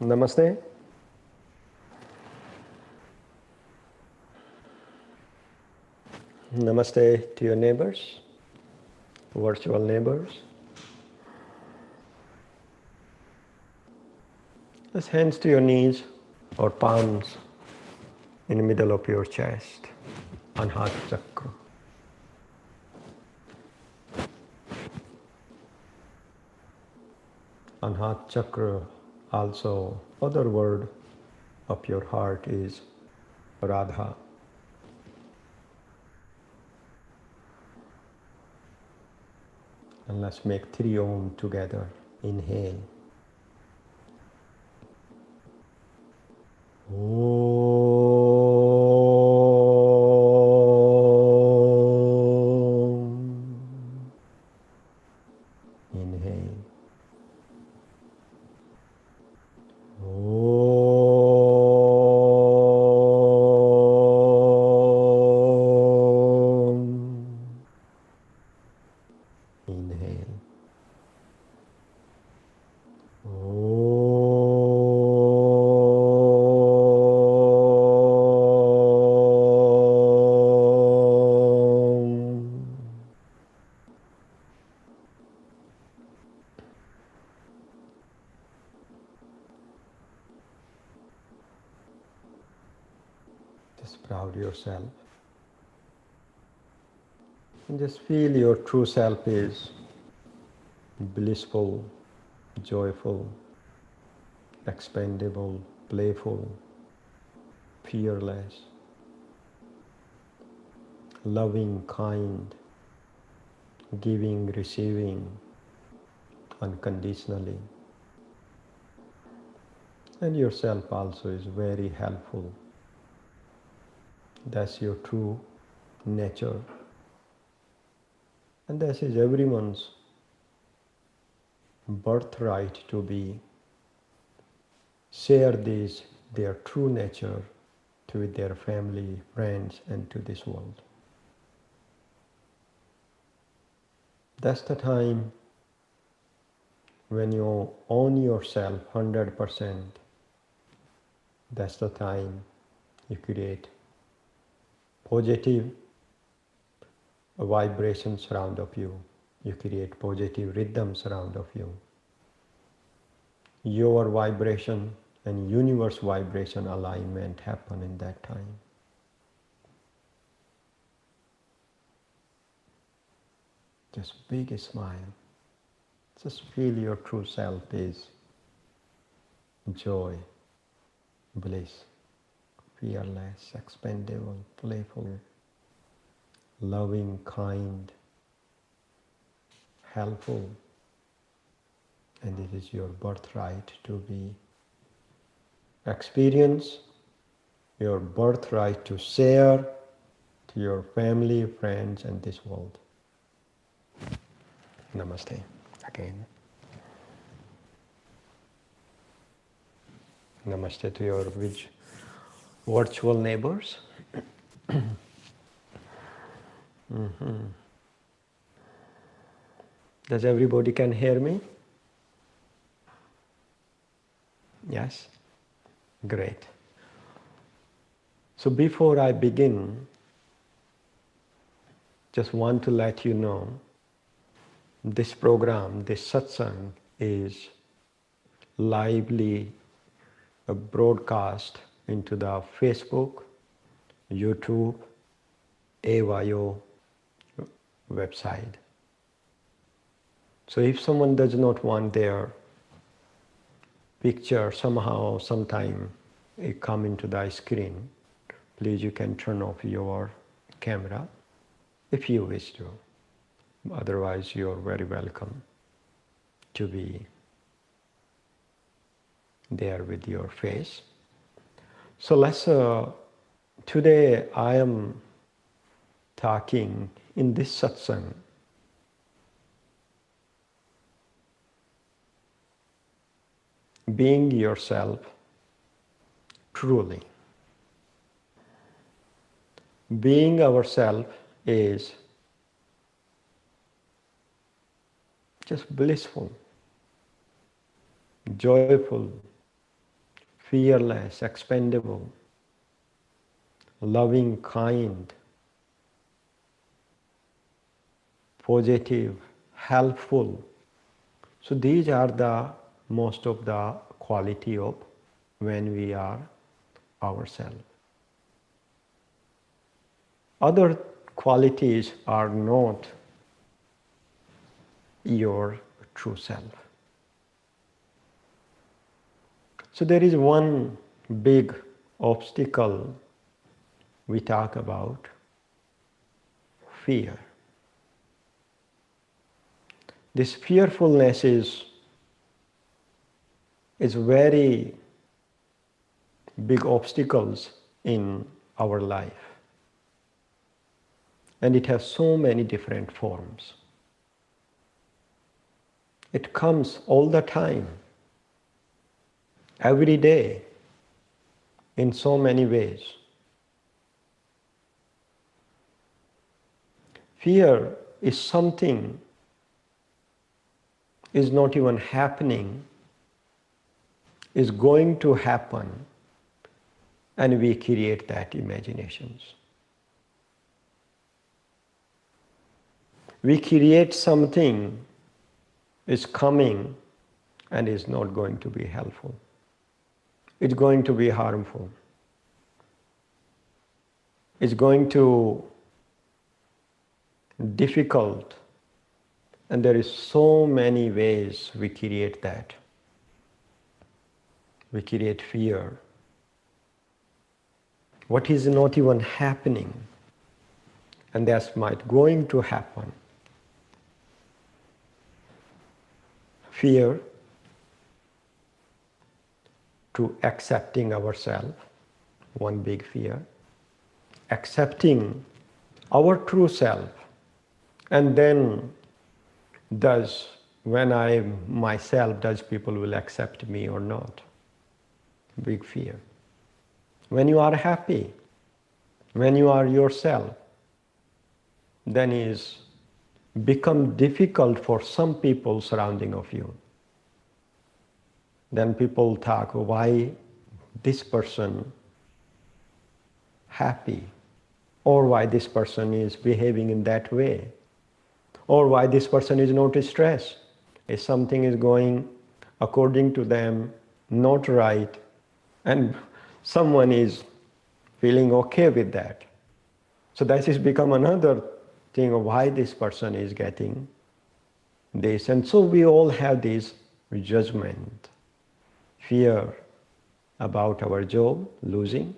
Namaste. Namaste to your neighbors, virtual neighbors. Just hands to your knees or palms in the middle of your chest, Anhat Chakra. Anhat Chakra, also other word of your heart is Radha. And let's make 3 Om together. Inhale. Inhale. Inhale. Just proud yourself. And just feel your true self is blissful, joyful, expandable, playful, fearless, loving, kind, giving, receiving, unconditionally. And yourself also is very helpful. That's your true nature. And this is everyone's birthright to be share their true nature to their family, friends, and to this world. That's the time when you own yourself 100%. That's the time you create positive vibrations around of you. You create positive rhythms around of you. Your vibration and universe vibration alignment happen in that time. Just big smile. Just feel your true self is joy, bliss, fearless, expandable, playful, loving, kind, helpful. And it is your birthright to be experience, your birthright to share to your family, friends, and this world. Namaste again. Namaste to your virtual neighbors. Does everybody can hear me? Yes? Great. So before I begin, just want to let you know, this program, this satsang is lively broadcast into the Facebook, YouTube, AYO website. So if someone does not want their picture somehow, sometime it come into the screen, please you can turn off your camera if you wish to. Otherwise you are very welcome to be there with your face. So let's, today I am talking in this satsang being yourself truly. Being ourselves is just blissful, joyful, fearless, expendable, loving, kind, positive, helpful. So these are the most of the quality of when we are ourselves. Other qualities are not your true self. So there is one big obstacle we talk about: fear. This fearfulness is very big obstacles in our life. And it has so many different forms. It comes all the time, every day, in so many ways. Fear is something is not even happening, is going to happen, and we create that imaginations. We create something is coming and is not going to be helpful. It's going to be harmful. It's going to be difficult. And there is so many ways we create that. We create fear. What is not even happening, and that's might going to happen. Fear to accepting ourselves, one big fear. Accepting our true self, and then when I am myself, does people will accept me or not? Big fear. When you are happy, when you are yourself, then is become difficult for some people surrounding of you. Then people talk, why this person happy, or why this person is behaving in that way, or why this person is not stressed. If something is going according to them not right, and someone is feeling okay with that. So that has become another thing of why this person is getting this. And so we all have this judgment, fear about our job losing,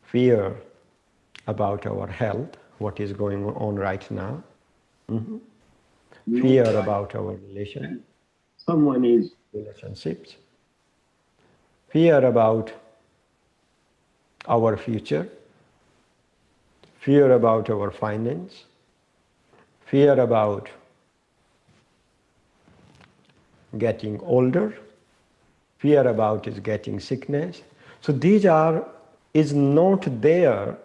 fear about our health, what is going on right now, fear about our relationships, fear about our future, fear about our finance, fear about getting older, fear about is getting sickness. So these is not there,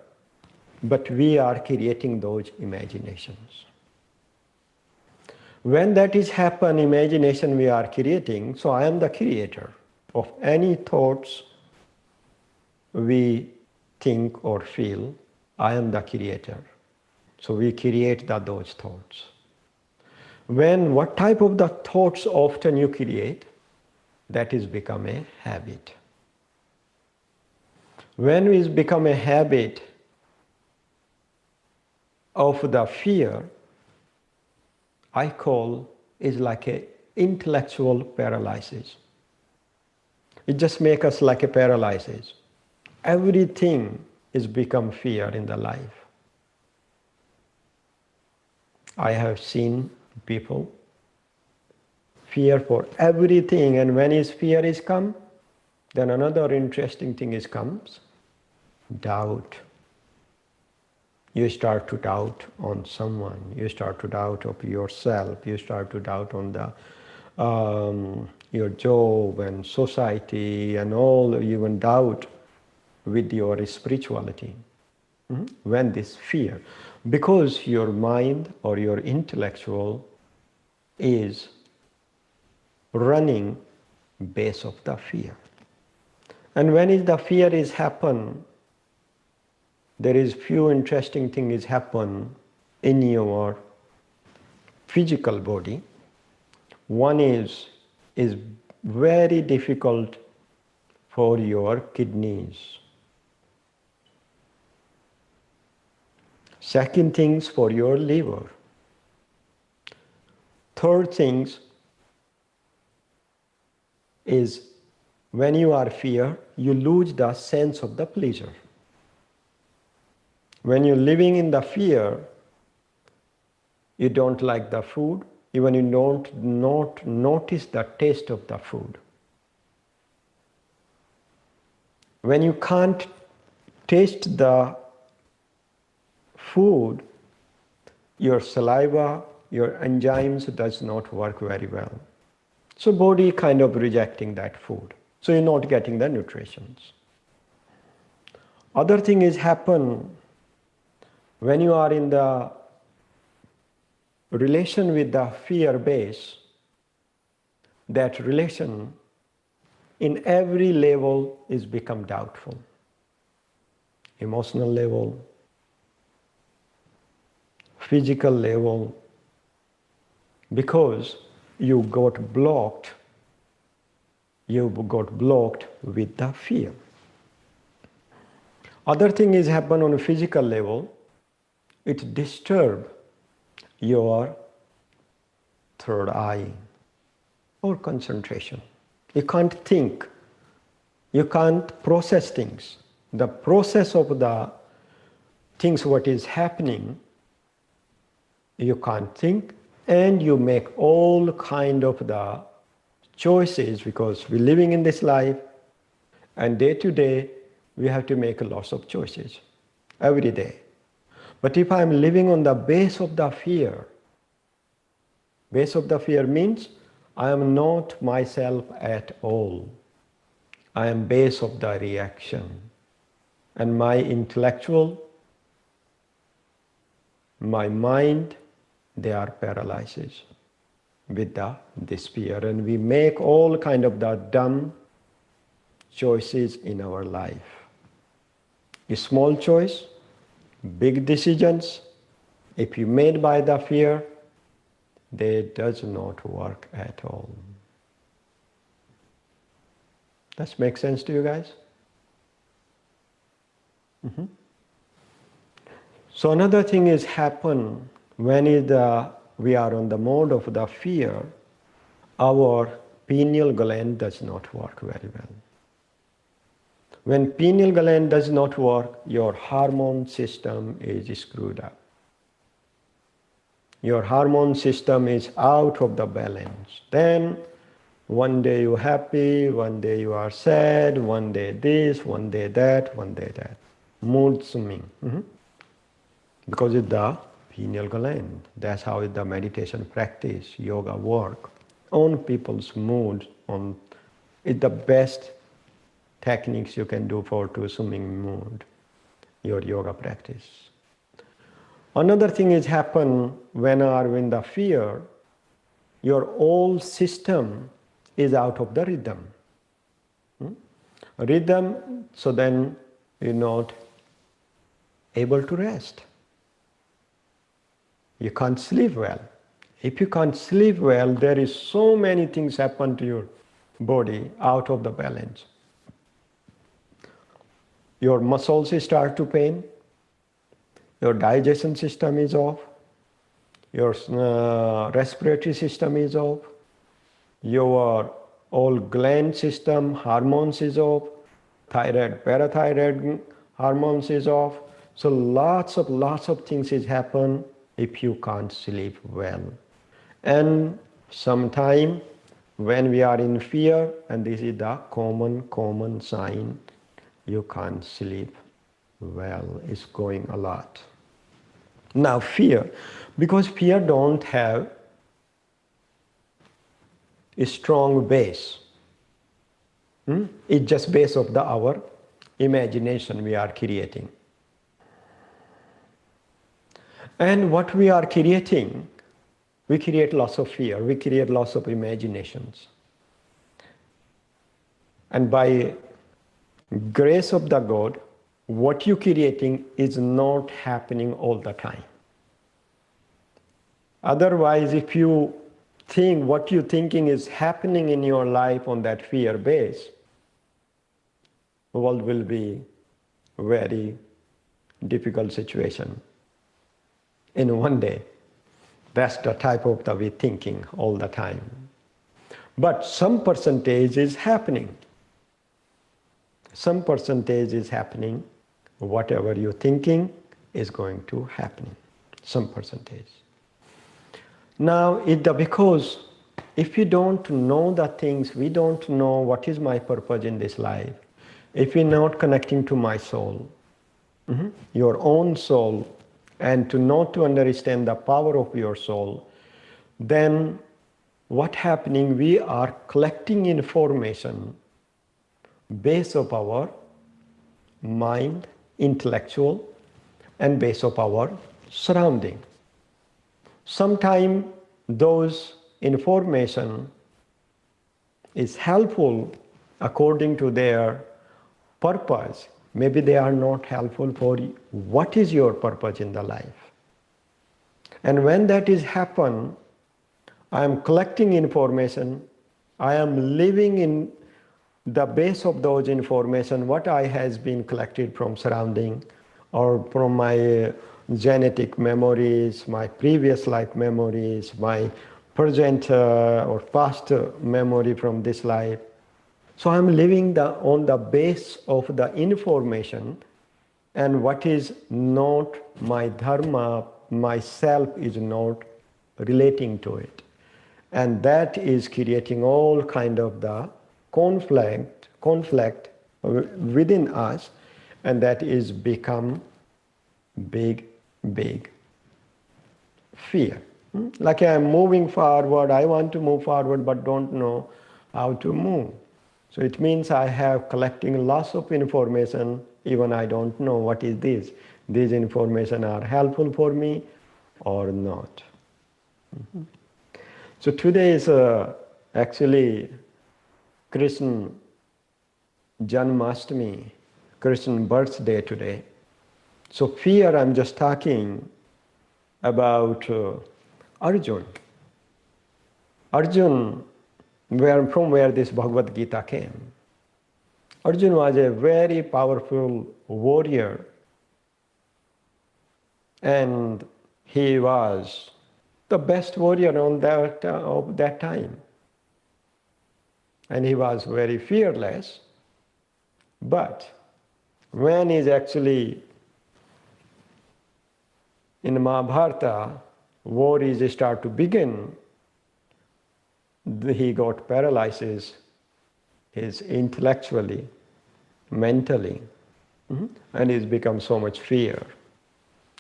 but we are creating those imaginations. When that is happen, imagination we are creating, so I am the creator of any thoughts we think or feel. I am the creator. So we create those thoughts. What type of the thoughts often you create, that is become a habit. When it become a habit of the fear, I call is like a intellectual paralysis. It just makes us like a paralysis. Everything is become fear in the life. I have seen people fear for everything, and when his fear is come, then another interesting thing is comes, doubt. You start to doubt on someone, you start to doubt of yourself, you start to doubt on your job and society and all, even doubt with your spirituality. When this fear, because your mind or your intellectual is running base of the fear. And when the fear is happen, there is few interesting things happen in your physical body. One is very difficult for your kidneys. Second things for your liver. Third things is when you are fear, you lose the sense of the pleasure. When you're living in the fear, you don't like the food, even you don't not notice the taste of the food. When you can't taste the food, your saliva, your enzymes does not work very well. So body kind of rejecting that food. So you're not getting the nutritions. Other thing is happen when you are in the relation with the fear base. That relation in every level is become doubtful. Emotional level, physical level, because you got blocked with the fear. Other thing is happen on a physical level, it disturb your third eye or concentration. You can't think, you can't process things. The process of the things what is happening, you can't think, and you make all kind of the choices, because we're living in this life and day to day we have to make lots of choices every day. But if I'm living on the base of the fear means I am not myself at all. I am base of the reaction, and my intellectual, my mind, they are paralyzed with this fear, and we make all kind of the dumb choices in our life. A small choice, big decisions, if you made by the fear, they does not work at all. Does that make sense to you guys? Mm-hmm. So another thing is happen when we are on the mode of the fear, our pineal gland does not work very well. When pineal gland does not work, your hormone system is screwed up. Your hormone system is out of the balance. Then one day you're happy, one day you are sad, one day this, one day that, one day that. Mood swing. Mm-hmm. Because it's the pineal gland. That's how the meditation practice, yoga work on people's mood. It's the best techniques you can do for to swimming mood, your yoga practice. Another thing is happen when you are in the fear, your whole system is out of the rhythm. Rhythm, so then you're not able to rest. You can't sleep well. If you can't sleep well, there is so many things happen to your body out of the balance. Your muscles start to pain. Your digestion system is off. Your respiratory system is off. Your all gland system, hormones is off. Thyroid, parathyroid hormones is off. So lots of things is happen if you can't sleep well. And sometime when we are in fear, and this is the common sign, you can't sleep well. It's going a lot. Now fear, because fear don't have a strong base. It's just base of our imagination we are creating. And what we are creating, we create lots of fear, we create lots of imaginations. And by grace of the God, what you're creating is not happening all the time. Otherwise, if you think what you're thinking is happening in your life on that fear base, the world will be a very difficult situation in one day. That's the type of the way thinking all the time. But some percentage is happening. Some percentage is happening. Whatever you're thinking is going to happen. Some percentage. Now, because if you don't know the things, we don't know what is my purpose in this life. If we're not connecting to my soul, your own soul, and to understand the power of your soul, then what happening? We are collecting information based of our mind, intellectual, and based of our surrounding. Sometimes those information is helpful according to their purpose. Maybe they are not helpful for you. What is your purpose in the life? And when that is happen, I am collecting information, I am living in the base of those information, what I has been collected from surrounding or from my genetic memories, my previous life memories, my present or past memory from this life. So I'm living on the base of the information, and what is not my dharma, myself is not relating to it. And that is creating all kind of the conflict within us, and that is become big fear. Like I'm moving forward, I want to move forward but don't know how to move. So it means I have collecting lots of information, even I don't know what is this. These information are helpful for me or not. So today is actually Krishna Janmashtami, Krishna birthday today. So fear, I'm just talking about Arjun. Arjun, from where this Bhagavad Gita came. Arjun was a very powerful warrior, and he was the best warrior of that time. And he was very fearless. But when he's actually in Mahabharata, war is start to begin, he got paralysis, his intellectually, mentally, and he's become so much fear,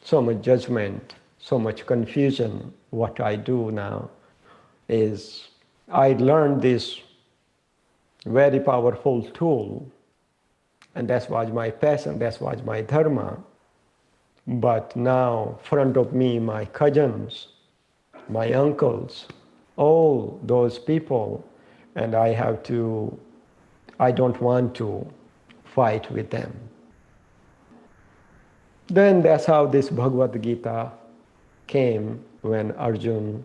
so much judgment, so much confusion. What I do now is I learned this very powerful tool, and that was my passion, that was my dharma. But now, front of me, my cousins, my uncles, all those people, and I don't want to fight with them. Then that's how this Bhagavad Gita came, when Arjun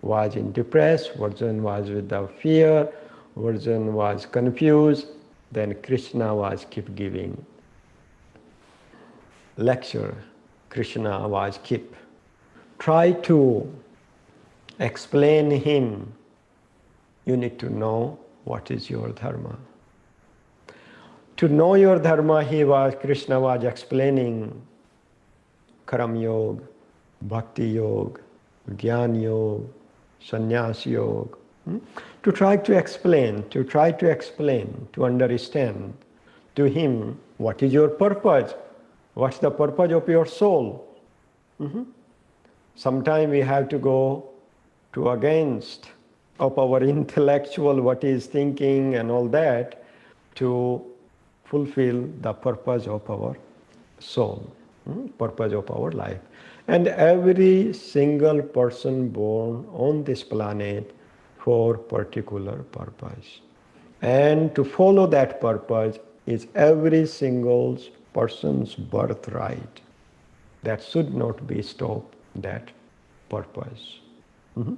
was in depressed, Arjun was with the fear, Arjun was confused, then Krishna was keep giving lecture. Krishna was keep try to explain him. You need to know what is your dharma. To know your dharma, Krishna was explaining Karma Yoga, Bhakti Yoga, Jnana Yoga, Sannyas Yoga. To try to explain, to understand to him what is your purpose, what's the purpose of your soul. Sometimes we have to go to against of our intellectual, what is thinking and all that, to fulfill the purpose of our soul, purpose of our life. And every single person born on this planet for particular purpose. And to follow that purpose is every single person's birthright. That should not be stopped, that purpose. Mhm.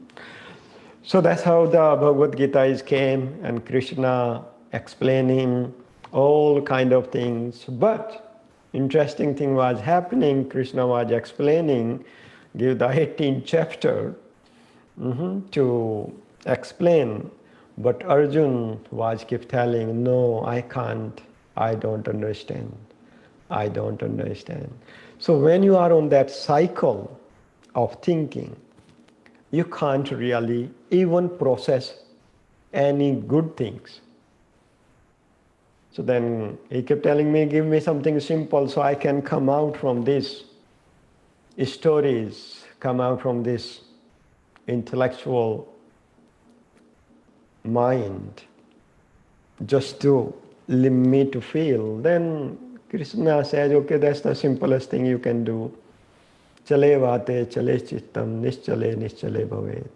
So that's how the Bhagavad Gita is came, and Krishna explaining all kind of things. But interesting thing was happening, Krishna was explaining, give the 18th chapter to explain, but Arjun was keep telling, no, I can't, I don't understand, I don't understand. So when you are on that cycle of thinking, you can't really even process any good things. So then he kept telling me, give me something simple so I can come out from these stories, come out from this intellectual mind, just to leave me to feel. Then Krishna says, okay, that's the simplest thing you can do. Chale vate, chale chittam, nischale, nischale bhavet.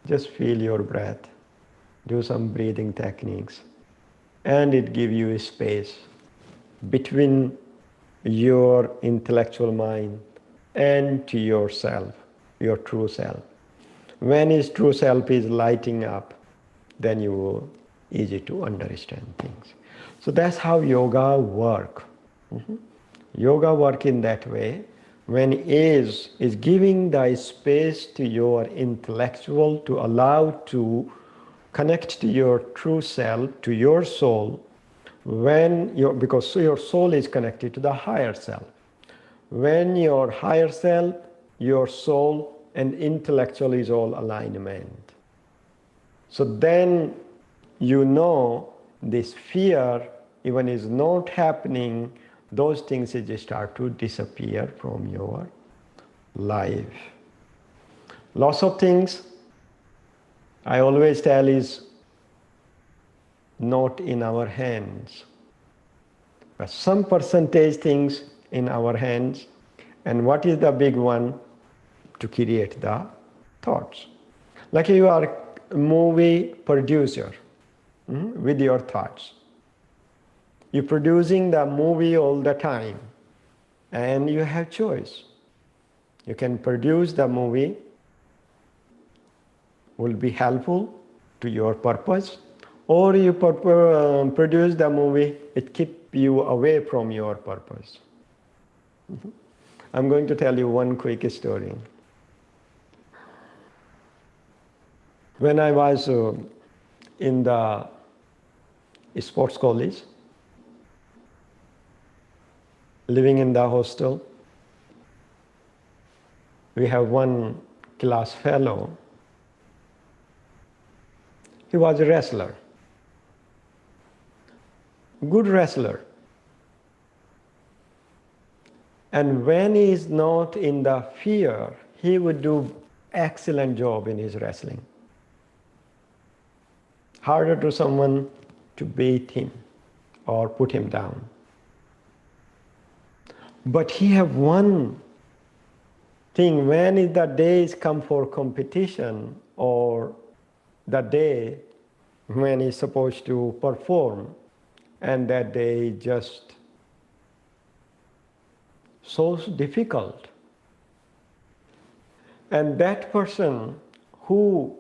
Just feel your breath. Do some breathing techniques. And it gives you a space between your intellectual mind and to yourself, your true self. When his true self is lighting up, then you will easy to understand things. So that's how yoga work. Yoga work in that way, when is giving the space to your intellectual to allow to connect to your true self, to your soul, because your soul is connected to the higher self. When your higher self, your soul, and intellectual is all alignment. So then you know this fear even is not happening, those things just start to disappear from your life. Lots of things I always tell is not in our hands. But some percentage things in our hands. And what is the big one? To create the thoughts. Like you are a movie producer with your thoughts. You're producing the movie all the time. And you have choice. You can produce the movie, will be helpful to your purpose, or you produce the movie, it keeps you away from your purpose. I'm going to tell you one quick story. When I was in the sports college, living in the hostel, we have one class fellow. He was a wrestler, good wrestler. And when he is not in the fear, he would do excellent job in his wrestling. Harder to someone to beat him or put him down. But he have one thing, when is the days come for competition or the day when he's supposed to perform, and that day just so difficult. And that person who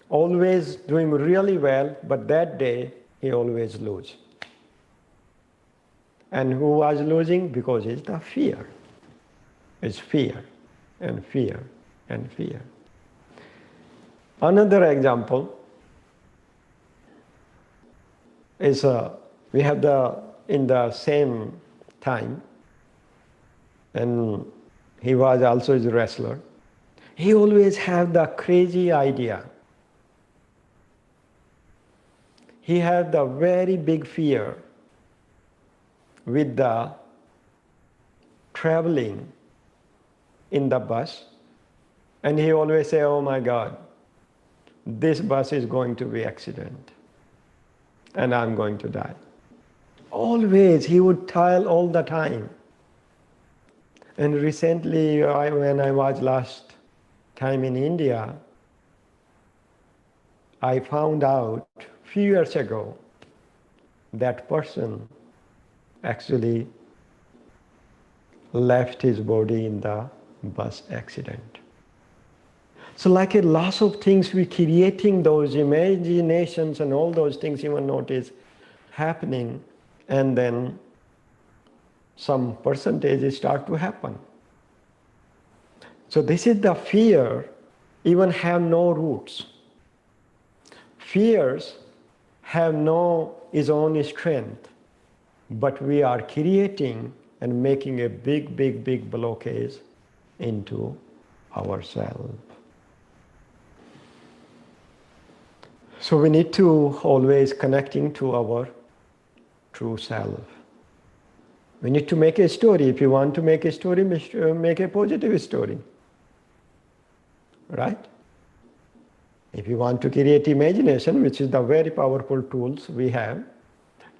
always doing really well, but that day he always lose. And who was losing? Because it's the fear. It's fear and fear and fear. Another example is we have in the same time, and he was also a wrestler. He always had the crazy idea. He had the very big fear with the traveling in the bus, and he always say, oh my God, this bus is going to be accident and I'm going to die. Always, he would tell all the time. And recently, when I was last time in India, I found out few years ago, that person actually left his body in the bus accident. So like a lots of things, we creating those imaginations and all those things you will notice happening, and then some percentages start to happen. So this is the fear even have no roots. Fears have no its own strength, but we are creating and making a big blockage into ourselves. So we need to always connecting to our true self. We need to make a story. If you want to make a story, make a positive story. Right? If you want to create imagination, which is the very powerful tools we have,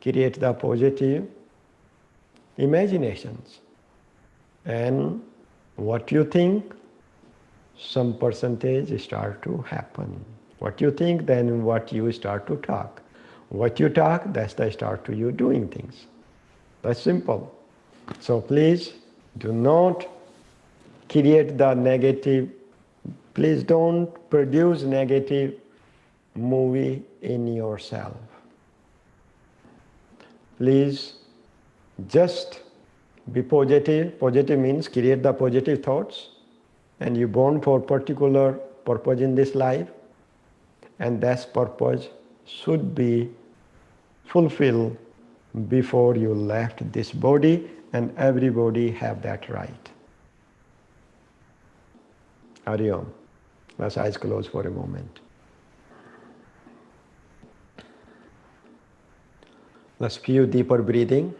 create the positive imaginations. And what you think, some percentage start to happen. What you think, then what you start to talk. What you talk, that's the start to you doing things. That's simple. So please do not create the negative. Please don't produce negative movie in yourself. Please just be positive. Positive means create the positive thoughts, and you born for particular purpose in this life, and that purpose should be fulfilled before you left this body, and everybody have that right. Hari Om. Let's eyes closed for a moment. Let's few deeper breathing.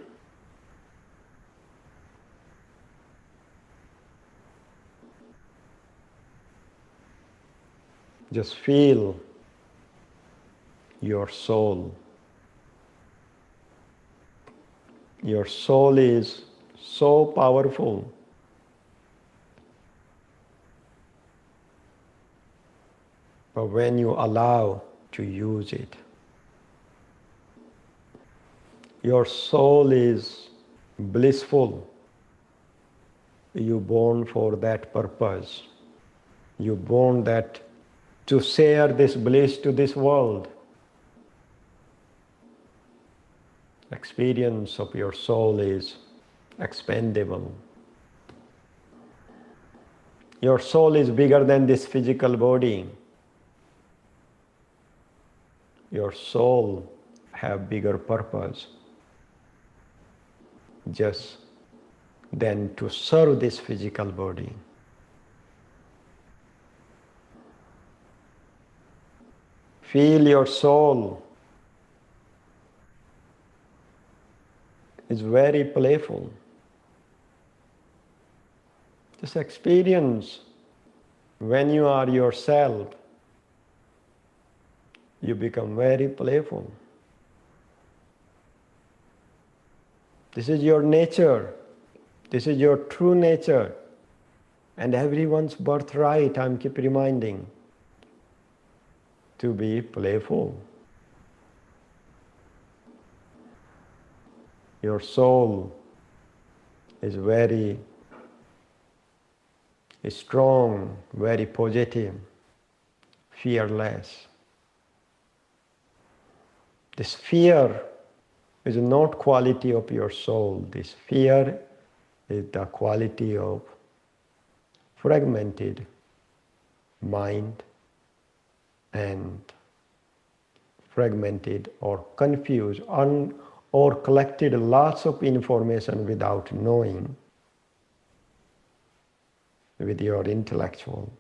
Just feel your soul. Your soul is so powerful. But when you allow to use it, your soul is blissful. You born for that purpose. You born that to share this bliss to this world. Experience of your soul is expandable. Your soul is bigger than this physical body. Your soul have bigger purpose just than to serve this physical body. Feel your soul is very playful. Just experience when you are yourself, you become very playful. This is your nature. This is your true nature. And everyone's birthright, I'm keep reminding, to be playful. Your soul is very strong, very positive, fearless. This fear is not quality of your soul. This fear is the quality of fragmented mind and fragmented or confused or collected lots of information without knowing with your intellectual.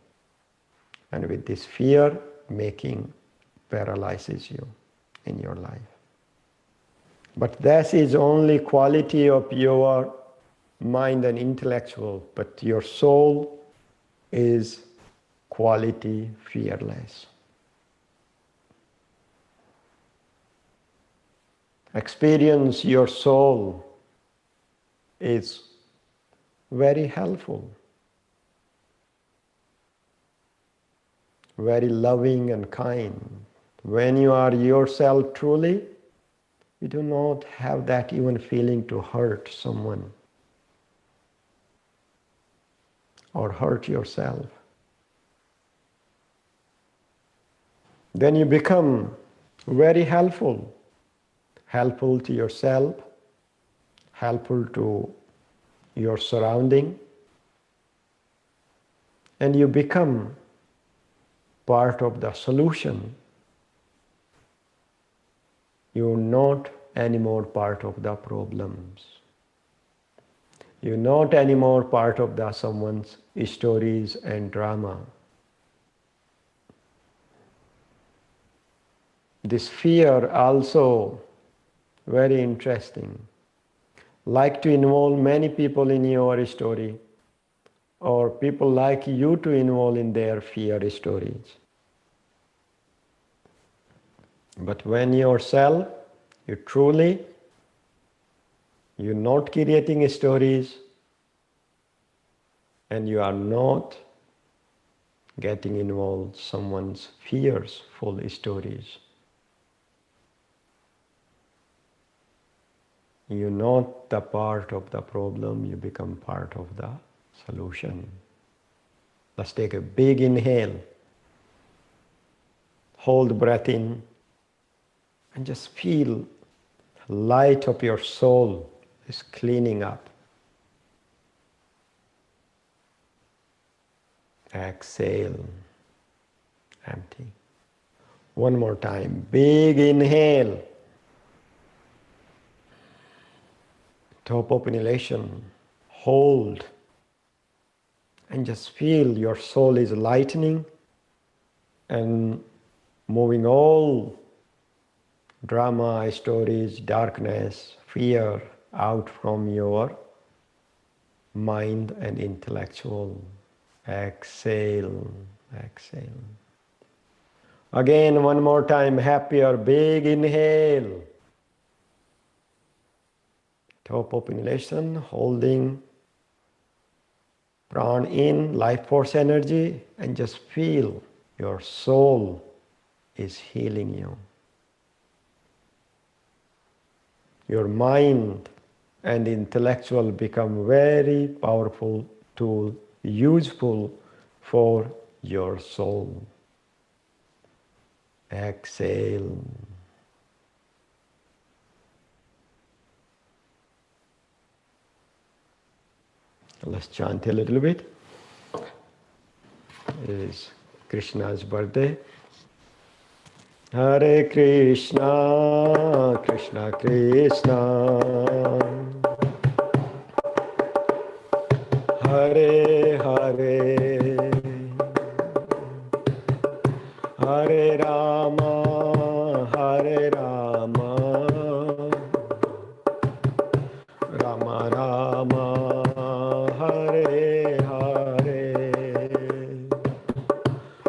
And with this fear making paralyzes you in your life. But that is only quality of your mind and intellectual, but your soul is quality fearless. Experience your soul is very helpful, very loving and kind, When you are yourself truly, you do not have that even feeling to hurt someone or hurt yourself. Then you become very helpful to yourself, helpful to your surrounding, and you become part of the solution. You're not anymore part of the problems. You're not anymore part of someone's stories and drama. This fear also very interesting. Like to involve many people in your story, or people like you to involve in their fear stories. But when yourself, you're not creating stories, and you are not getting involved someone's fearful stories. You're not the part of the problem, you become part of the solution. Let's take a big inhale. Hold breath in and just feel the light of your soul is cleaning up. Exhale, empty. One more time, big inhale. Top open elation, hold, and just feel your soul is lightening and moving all drama, stories, darkness, fear out from your mind and intellectual. Exhale, exhale. Again, one more time, happier, big inhale. Top open elation, holding prana in, life force energy, and just feel your soul is healing you. Your mind and intellectual become very powerful tool, useful for your soul. Exhale. Let's chant a little bit. It is Krishna's birthday. Hare Krishna, Krishna Krishna, Hare Hare, Hare Rama, Hare Rama, Rama Rama, Hare Hare,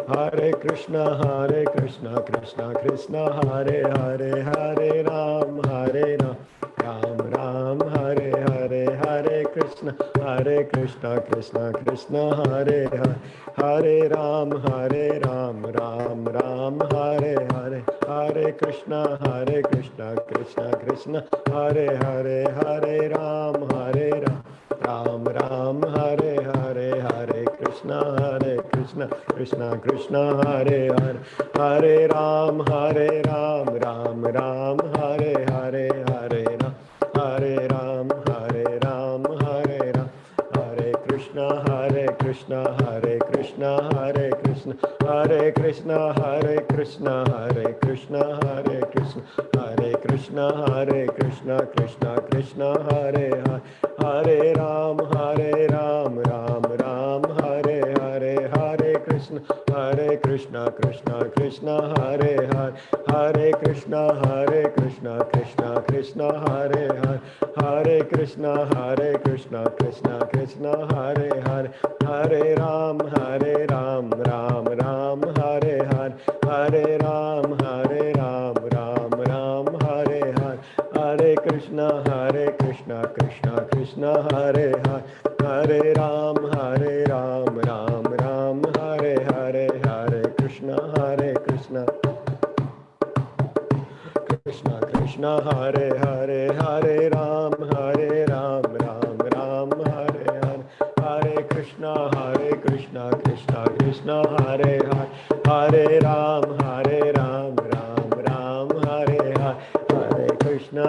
Hare Krishna, Krishna Krishna, Hare Hare, Hare Ram, Ram Ram, Hare Hare, Hare Krishna, Krishna Krishna, Hare Hare, Hare Ram, Ram Ram, Hare Hare, Hare Krishna, Krishna Krishna, Hare Hare, Hare Ram, Ram Ram, Hare Hare, Hare Krishna, Krishna Krishna, Hare Hare, Hare Ram, Ram Ram, Hare Hare, Hare Ram, Hare Ram, Hare Ram, Hare Krishna, Krishna Krishna, Hare Krishna, Hare Krishna, Krishna Krishna, Hare Krishna, Krishna Krishna, Hare Hare, Hare Ram, Ram Ram, Hare Hare, Hare Krishna, Krishna Krishna, Hare Hare, Hare Krishna, Krishna Krishna, Hare Hare, Hare Krishna, Krishna Krishna, Hare Hare, Hare Ram, Ram Ram, Hare Hare, Hare Ram, Ram Ram, Hare Hare, Hare Krishna, Krishna Krishna, Hare Hare, Hare Ram, Ram Ram, Hare Hare, Hare Krishna, Krishna Krishna, Hare Hare, Hare Ram, Ram Ram, Hare Hare, Hare Krishna, Krishna Krishna, Hare Hare, Hare Ram, Ram Ram, Hare Hare, Hare Krishna,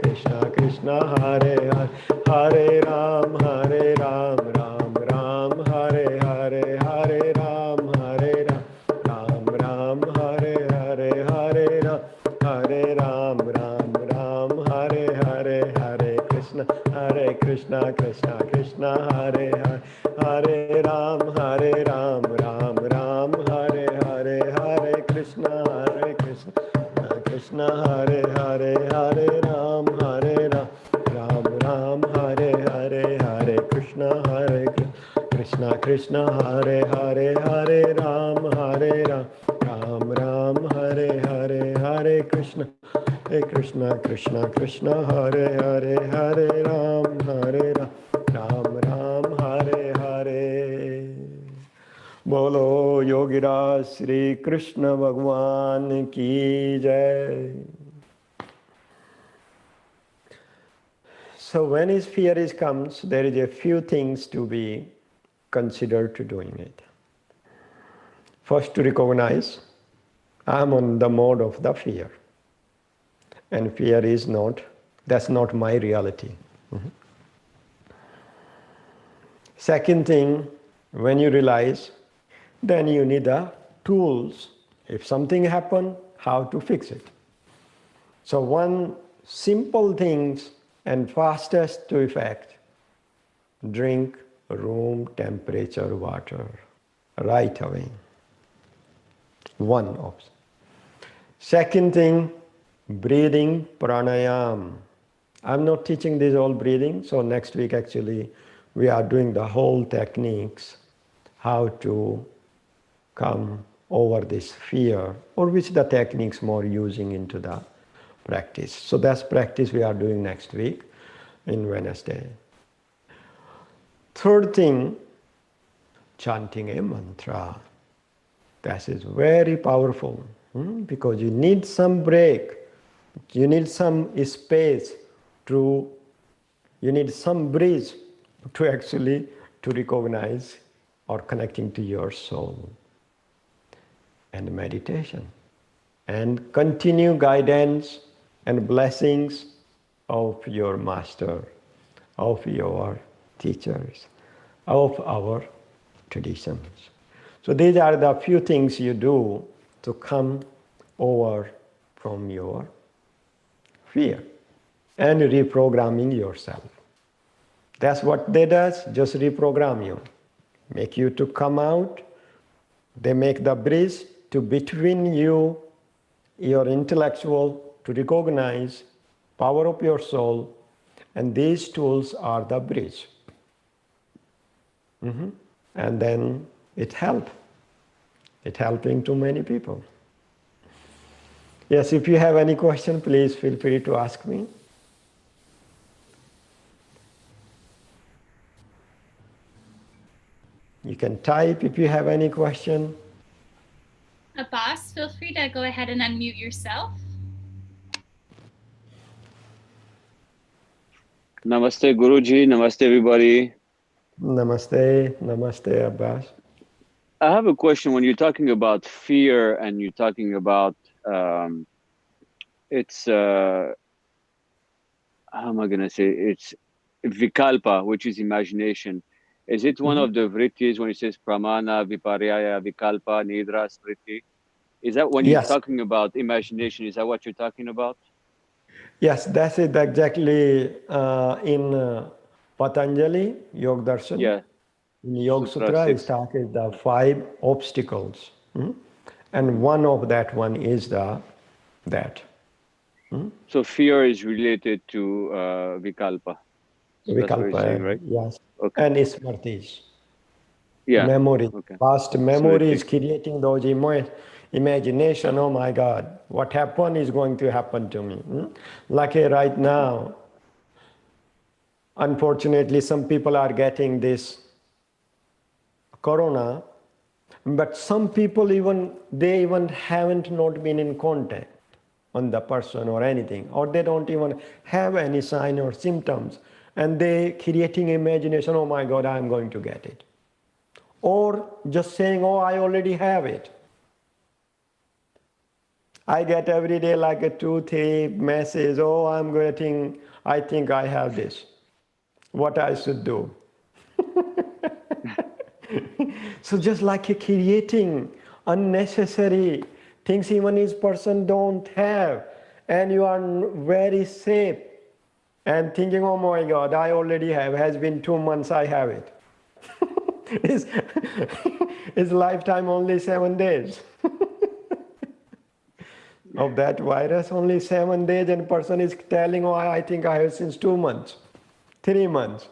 Krishna Krishna, Hare Hare, Hare Ram, Ram Ram, Hare Hare, Hare Ram, Ram Ram, Hare Hare, Hare Ram, Ram, Hare Hare, Hare Krishna, Krishna Krishna, Hare Hare, Hare Ram, Ram Hare Hare, Hare Krishna, Krishna, Hare Hare, Hare Ram, Ram Hare Hare, Hare Krishna, Krishna Krishna, Hare Hare, Hare Ram, Ram Hare Hare, Hare Krishna, Krishna Krishna, Hare Hare, Hare Ram, Ram Hare Hare. Bolo Yogiraj Shri Krishna Bhagwan ki jai. So when his fear comes, there is a few things to be considered to doing it. First, to recognize I am on the mode of the fear. And fear is that's not my reality. Second thing, when you realize, then you need the tools. If something happens, how to fix it. So one simple things and fastest to effect, drink room temperature water right away. One option. Second thing, breathing pranayam. I'm not teaching this all breathing, so next week actually we are doing the whole techniques, how to come over this fear, or which the techniques more using into the practice. So that's practice we are doing next week in Wednesday. Third thing, chanting a mantra. That is very powerful because you need some break, you need some space you need some bridge to actually to recognize or connecting to your soul. And meditation. And continue guidance and blessings of your master, of your teachers, of our traditions. So these are the few things you do to come over from your fear and reprogramming yourself. That's what they does, just reprogram you. Make you to come out. They make the bridge to between you, your intellectual, to recognize power of your soul, and these tools are the bridge. And then it helps. It's helping to many people. Yes, if you have any question, please feel free to ask me. You can type if you have any question. Abbas, feel free to go ahead and unmute yourself. Namaste Guruji, namaste everybody. Namaste, namaste Abbas. I have a question. When you're talking about fear and you're talking about it's how am I gonna say, it's vikalpa, which is imagination. Is it one of the vrittis when it says pramana, viparyaya, vikalpa, nidra, smriti? Is that when you're talking about imagination, is that what you're talking about? Yes, that's it exactly in Patanjali, Yoga Darshan. Yeah. In Yoga Sutra, it started the 5 obstacles. And one of that one is that. So fear is related to vikalpa. So that's what you're saying, right? Yes. Okay. And smartis. Yeah. Memory. Okay. Past memory is Smriti. creating those imagination. Oh my God, what happened is going to happen to me. Like right now, unfortunately, some people are getting this corona, but some people they even haven't not been in contact. on the person or anything, or they don't even have any sign or symptoms, and they creating imagination, oh my God, I'm going to get it. Or just saying, oh, I already have it. I get every day like a 2-3 message, oh, I think I have this. What I should do. So just like creating unnecessary things even each person don't have, and you are very safe and thinking, oh my God, I already have, has been 2 months, I have it. It's lifetime only 7 days. Of that virus, only 7 days, and person is telling, oh, I think I have since 2 months, 3 months.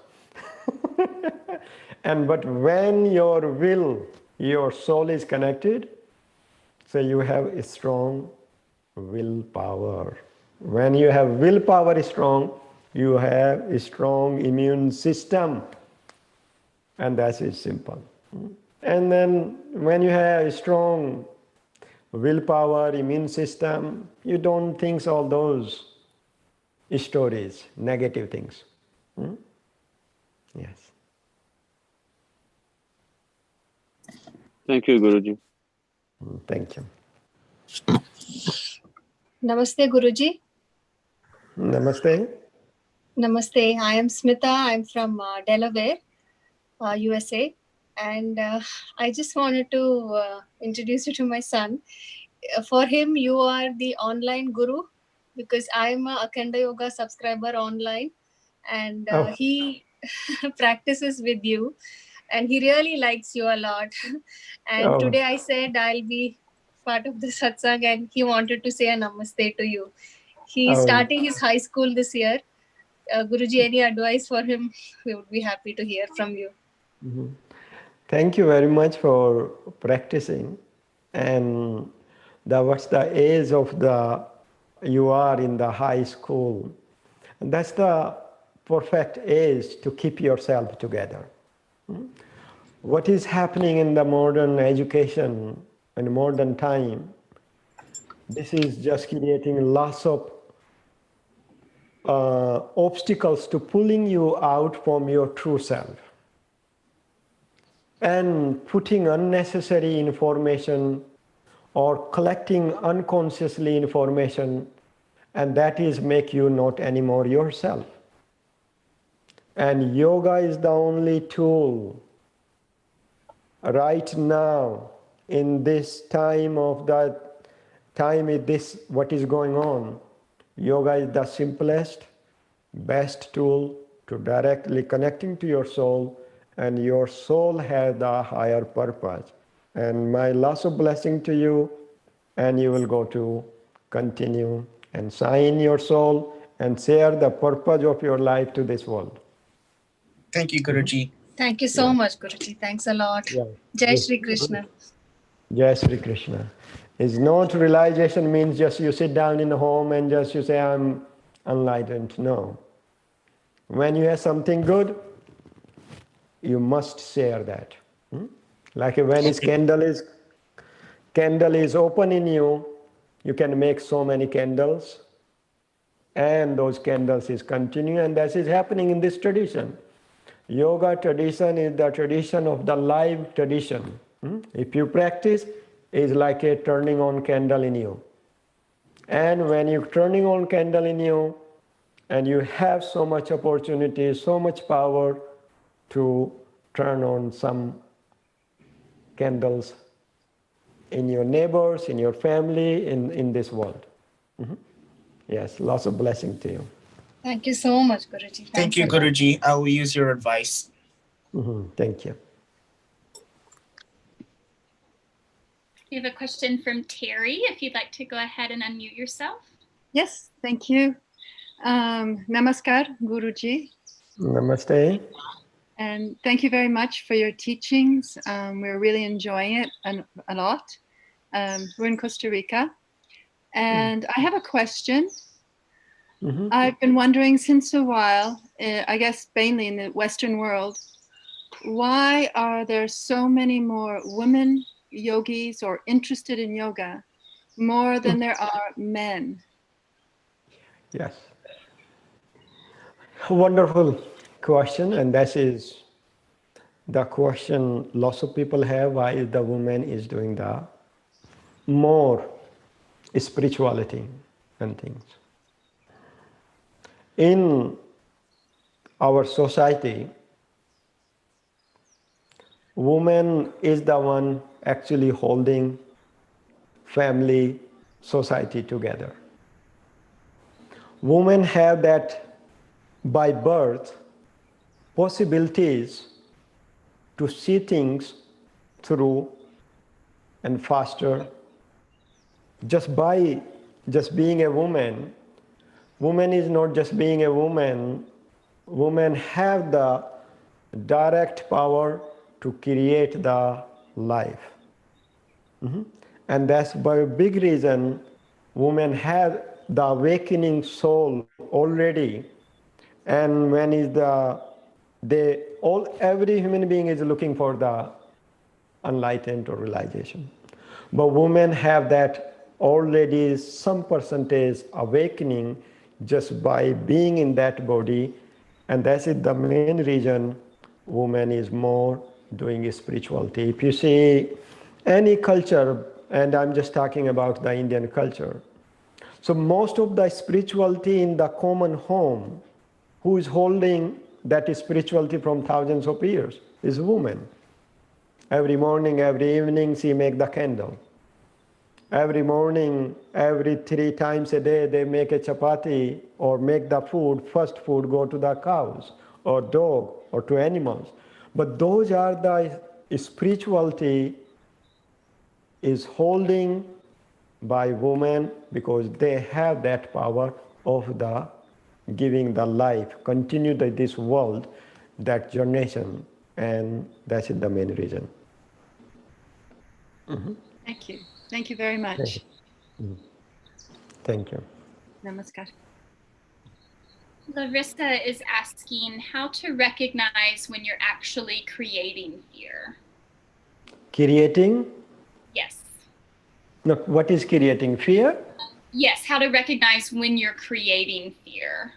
But when your will, your soul is connected, so you have a strong willpower. When you have willpower strong, you have a strong immune system, and that is simple. And then when you have a strong willpower, immune system, you don't think all those stories, negative things. Yes. Thank you, Guruji. Thank you. Namaste, Guruji. Namaste. Namaste. I am Smita. I'm from Delaware, USA. And I just wanted to introduce you to my son. For him, you are the online guru, because I'm a Akhanda Yoga subscriber online, and he practices with you, and he really likes you a lot. And today I said I'll be part of the satsang, and he wanted to say a namaste to you. He's starting his high school this year. Guruji, any advice for him? We would be happy to hear from you. Thank you very much for practicing. And what's the age of you are in the high school? And that's the perfect age to keep yourself together. What is happening in the modern education and modern time, this is just creating lots of obstacles to pulling you out from your true self, and putting unnecessary information or collecting unconsciously information, and that is make you not anymore yourself. And yoga is the only tool right now in this time of that time, this what is going on. Yoga is the simplest, best tool to directly connecting to your soul, and your soul has the higher purpose. And my lots of blessing to you, and you will go to continue and shine your soul and share the purpose of your life to this world. Thank you, Guruji. Thank you so much, Guruji. Thanks a lot. Yeah. Jai Shri Krishna. Jai Shri Krishna. It's not realization means just you sit down in the home and just you say, I'm enlightened. No. When you have something good, you must share that. Like when his candle is open in you, you can make so many candles, and those candles is continuing, and that is happening in this tradition. Yoga tradition is the tradition of the live tradition. If you practice, it's like a turning on candle in you. And when you're turning on candle in you, and you have so much opportunity, so much power to turn on some candles in your neighbors, in your family, in this world. Yes, lots of blessing to you. Thank you so much, Guruji. Thank you, Guruji. I will use your advice. Thank you. We have a question from Terry. If you'd like to go ahead and unmute yourself. Yes, thank you. Namaskar, Guruji. Namaste. And thank you very much for your teachings. We're really enjoying it a lot. We're in Costa Rica. And I have a question. I've been wondering since a while, I guess mainly in the Western world, why are there so many more women yogis or interested in yoga more than there are men? Yes. Wonderful question, and that is the question lots of people have, why the woman is doing the more spirituality and things. In our society, woman is the one actually holding family, society together. Women have that by birth possibilities to see things through and faster. Just by just being a woman, woman is not just being a woman, women have the direct power to create the life. And that's by a big reason women have the awakening soul already. And when is every human being is looking for the enlightenment or realization. But women have that already some percentage awakening just by being in that body. And that's it, the main reason woman is more doing spirituality. If you see any culture, and I'm just talking about the Indian culture, so most of the spirituality in the common home, who is holding that spirituality from thousands of years, is woman. Every morning, every evening, she make the candle. Every morning, every 3 times a day, they make a chapati or make the food, first food go to the cows or dog or to animals. But those are the spirituality is holding by women because they have that power of the giving the life, continue this world, that generation, and that's the main reason. Thank you. Thank you very much. Thank you. Namaskar. Larissa is asking how to recognize when you're actually creating fear. Creating? Yes. No, what is creating? Fear? Yes, how to recognize when you're creating fear.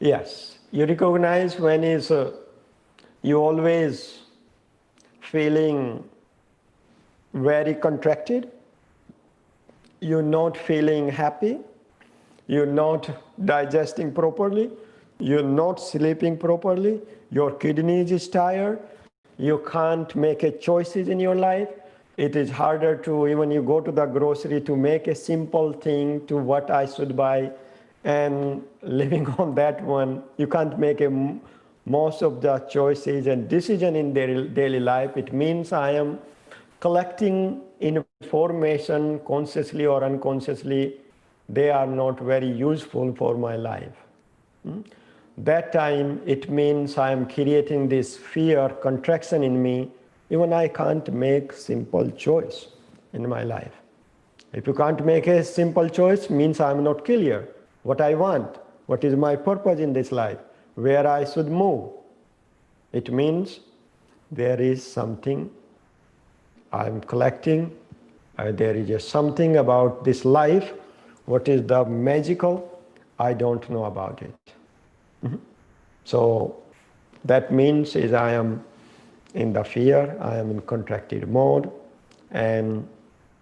Yes. You recognize when is you always feeling very contracted, you're not feeling happy, you're not digesting properly, you're not sleeping properly, your kidneys is tired, you can't make a choices in your life. It is harder to, even you go to the grocery to make a simple thing to what I should buy, and living on that one, you can't make most of the choices and decision in their daily life. It means I am collecting information consciously or unconsciously. They are not very useful for my life. That time it means I am creating this fear, contraction in me. Even I can't make simple choice in my life. If you can't make a simple choice, means I'm not clear what I want, what is my purpose in this life, where I should move. It means there is something I'm collecting. There is just something about this life. What is the magical? I don't know about it. So that means is I am in the fear, I am in contracted mode, and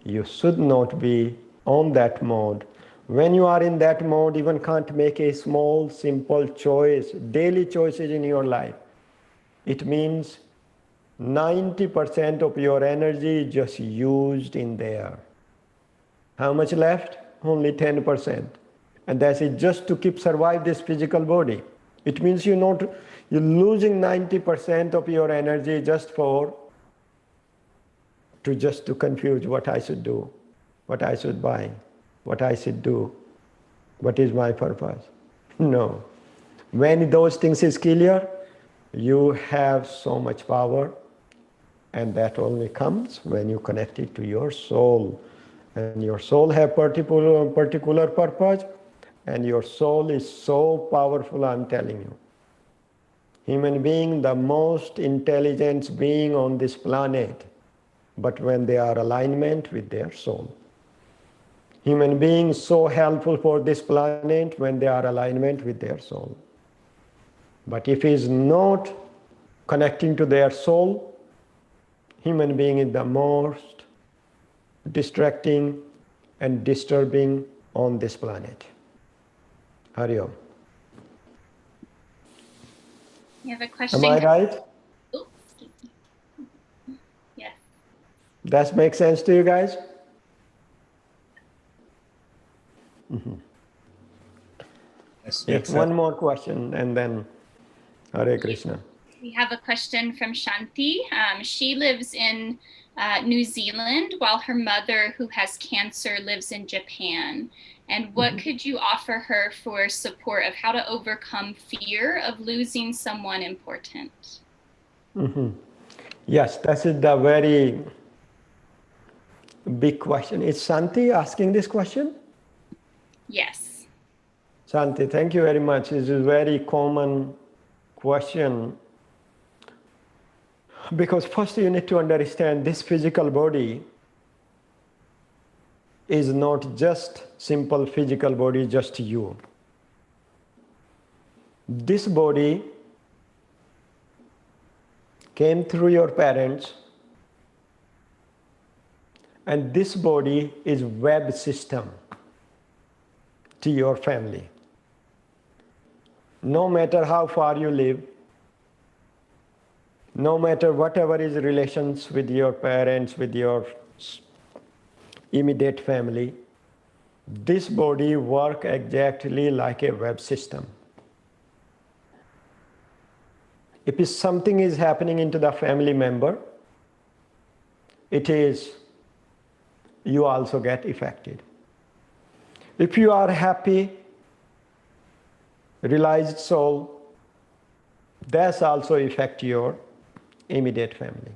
you should not be on that mode. When you are in that mode, even can't make a small, simple choice, daily choices in your life. It means 90% of your energy is just used in there. How much left? Only 10%. And that's it, just to keep survive this physical body. It means you're losing 90% of your energy just to confuse what I should do, what I should buy, what I should do, what is my purpose. No. When those things is clear, you have so much power, and that only comes when you connect it to your soul. And your soul have particular purpose, and your soul is so powerful, I'm telling you. Human being, the most intelligent being on this planet, but when they are alignment with their soul. Human beings so helpful for this planet when they are alignment with their soul. But if he is not connecting to their soul, human being is the most distracting and disturbing on this planet. Hari Om. You have a question? Am I right? Oops, excuse me. Yes. Does make sense to you guys? Yes, Yes, one more question and then Hare Krishna. We have a question from Shanti. She lives in New Zealand while her mother, who has cancer, lives in Japan. And what could you offer her for support of how to overcome fear of losing someone important? Yes, that is the very big question. Is Shanti asking this question? Yes. Shanti, thank you very much. This is a very common question. Because first you need to understand this physical body is not just simple physical body, just you. This body came through your parents, and this body is web system to your family. No matter how far you live, no matter whatever is relations with your parents, with your immediate family, this body works exactly like a web system. If something is happening into the family member, it is, you also get affected. If you are happy, realized soul, that's also affect your immediate family.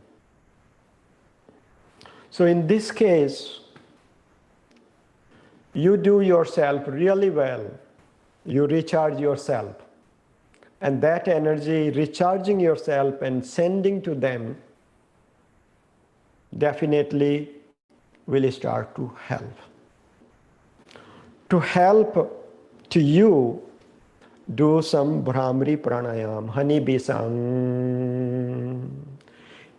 So in this case, you do yourself really well. You recharge yourself. And that energy, recharging yourself and sending to them, definitely will start to help. To help to you, do some Brahmari Pranayam, honey bee sang.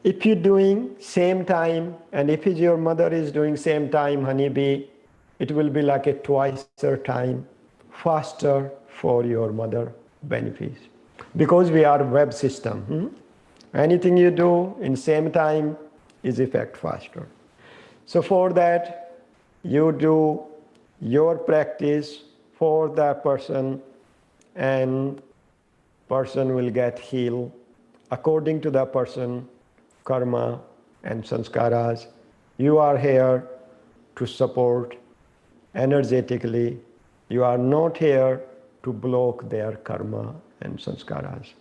If you're doing same time, and if your mother is doing same time, honey bee, it will be like a twice time faster for your mother benefits. Because we are web system. Anything you do in same time is effect faster. So for that, you do your practice for that person, and person will get healed according to the person, karma and sanskaras. You are here to support energetically. You are not here to block their karma and sanskaras.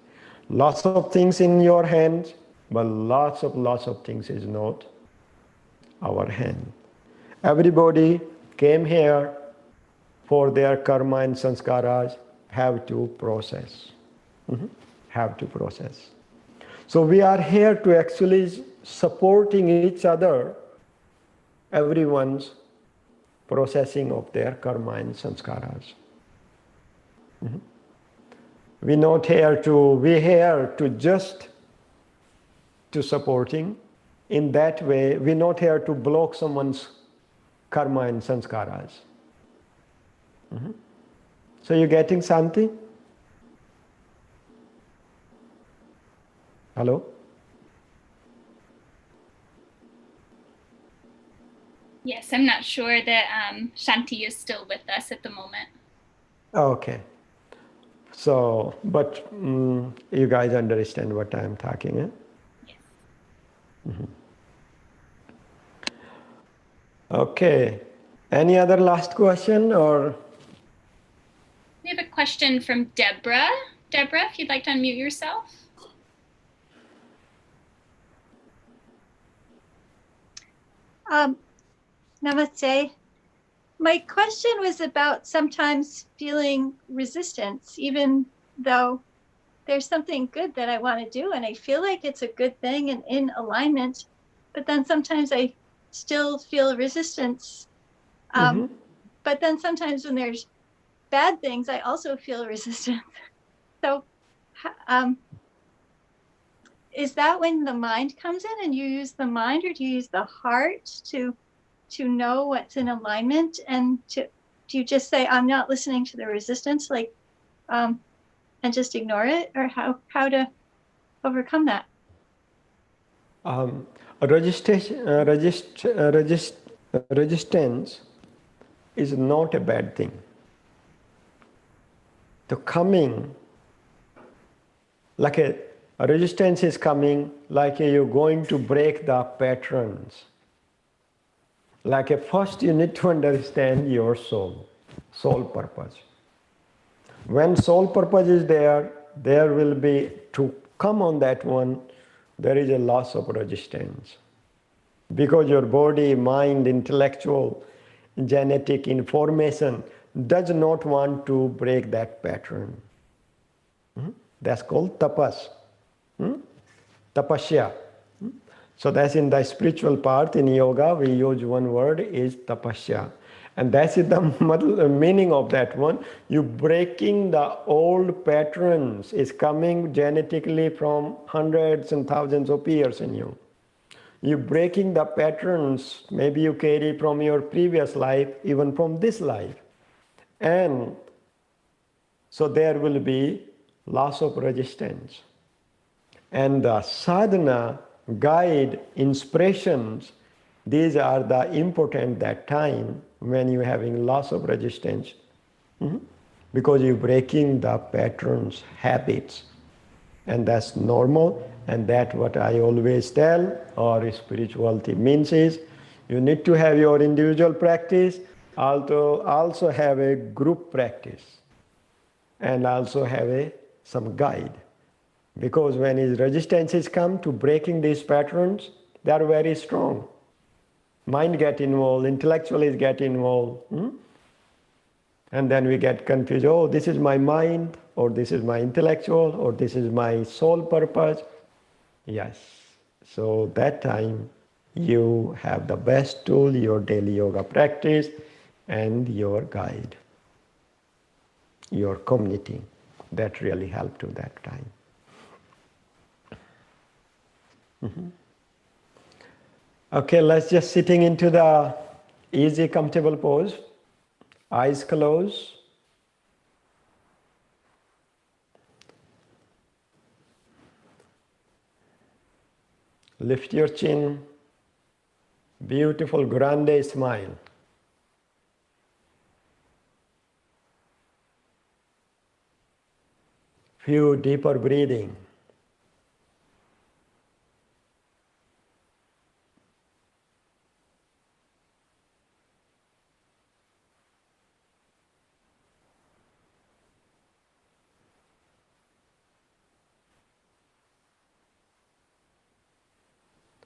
Lots of things in your hands, but lots of things is not our hand. Everybody came here for their karma and sanskaras, have to process. Have to process. So we are here to actually supporting each other, everyone's processing of their karma and sanskaras. We're not here to just to supporting. In that way, we're not here to block someone's karma and sanskaras. So you're getting something? Hello? Yes, I'm not sure that Shanti is still with us at the moment. Okay. So, but you guys understand what I'm talking, eh? Yes. Okay. Any other last question or? We have a question from Deborah. Deborah, if you'd like to unmute yourself. Namaste. My question was about sometimes feeling resistance, even though there's something good that I want to do and I feel like it's a good thing and in alignment, but then sometimes I still feel resistance. but then sometimes when there's bad things, I also feel resistance. So is that when the mind comes in and you use the mind, or do you use the heart to know what's in alignment? And do you just say, I'm not listening to the resistance, like, and just ignore it? Or how to overcome that? Resistance is not a bad thing. The coming, like a resistance is coming, like you're going to break the patterns. Like first you need to understand your soul purpose. When soul purpose is there, there will be, to come on that one, there is a loss of resistance. Because your body, mind, intellectual, genetic information does not want to break that pattern. That's called tapas. Tapasya. So that's in the spiritual part. In yoga, we use one word is tapasya. And that's the meaning of that one. You breaking the old patterns is coming genetically from hundreds and thousands of years in you. You breaking the patterns, maybe you carry from your previous life, even from this life. And so there will be loss of resistance. And the sadhana, guide, inspirations, these are the important that time when you're having loss of resistance. Because you're breaking the patterns, habits. And that's normal, and that's what I always tell, or spirituality means is, you need to have your individual practice, also have a group practice, and also have some guide. Because when his resistances come to breaking these patterns, they are very strong. Mind get involved, intellectuals get involved. And then we get confused, oh, this is my mind, or this is my intellectual, or this is my soul purpose. Yes. So that time you have the best tool, your daily yoga practice, and your guide, your community. That really helped to that time. Okay, let's just sitting into the easy, comfortable pose. Eyes closed. Lift your chin. Beautiful grande smile. Few deeper breathing.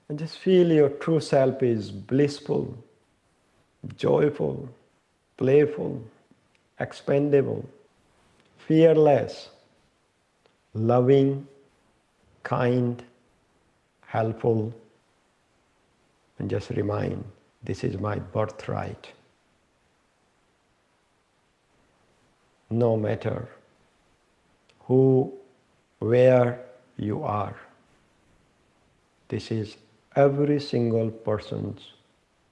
And just feel your true self is blissful, joyful, playful, expandable, fearless, loving, kind, helpful. And just remind, this is my birthright. No matter who, where you are, this is every single person's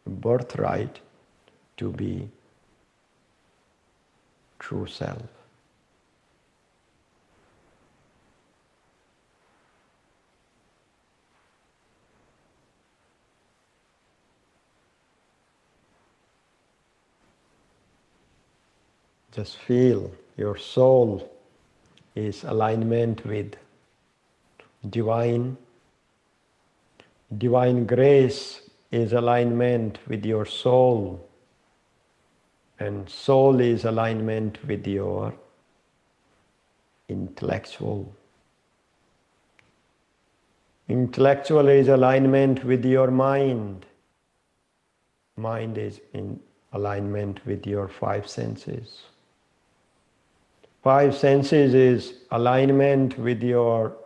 birthright to be true self. Just feel your soul is alignment with divine. Divine grace is alignment with your soul, and soul is alignment with your intellectual. Intellectual is alignment with your mind. Mind is in alignment with your five senses. Five senses is alignment with your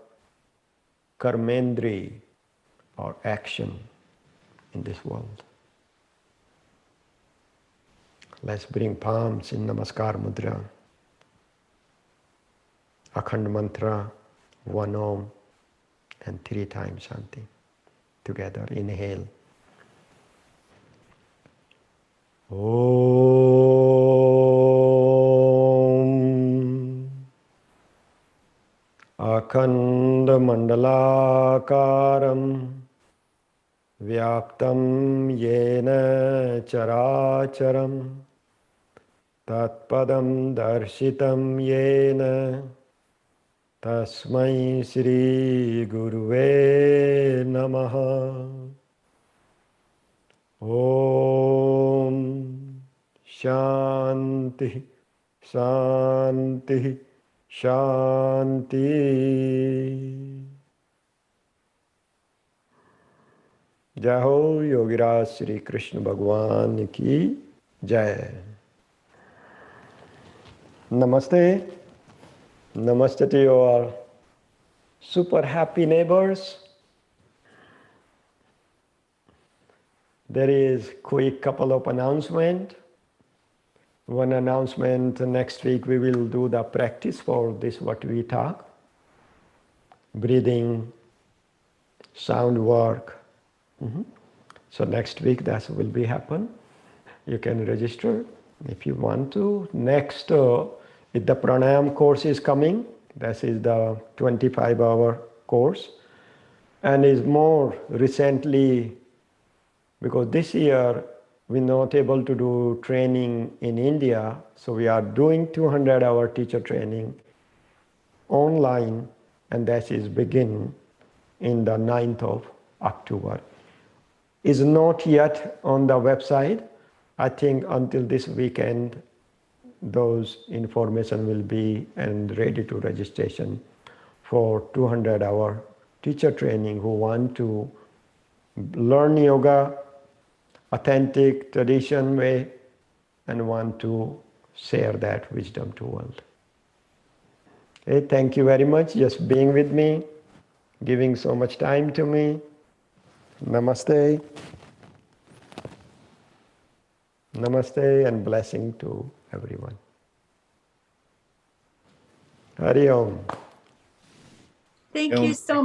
karmendri, or action in this world. Let's bring palms in Namaskar Mudra. Akhanda Mantra, 1 Om, and 3 times Shanti. Together, inhale. Om. Akhanda Mandalakaram Vyaptam Yena Characharam Tatpadam Darshitam Yena Tasmai Shri Guruve Namaha. Om Shanti Shanti Shanti. Jai Ho Yogiraj Shri Krishna Bhagwan ki Jai. Namaste. Namaste to you all. Super happy neighbors. There is quick couple of announcements. One announcement, next week we will do the practice for this what we talk. Breathing, sound work. So next week that will be happen. You can register if you want to. Next, if the pranayam course is coming, that is the 25-hour course, and is more recently, because this year we're not able to do training in India, so we are doing 200-hour teacher training online, and that is begin in the 9th of October. Is not yet on the website. I think until this weekend those information will be and ready to registration for 200-hour teacher training who want to learn yoga authentic tradition way and want to share that wisdom to world. Okay, thank you very much just being with me, giving so much time to me. Namaste. Namaste and blessing to everyone. Hari Om. Thank you so much.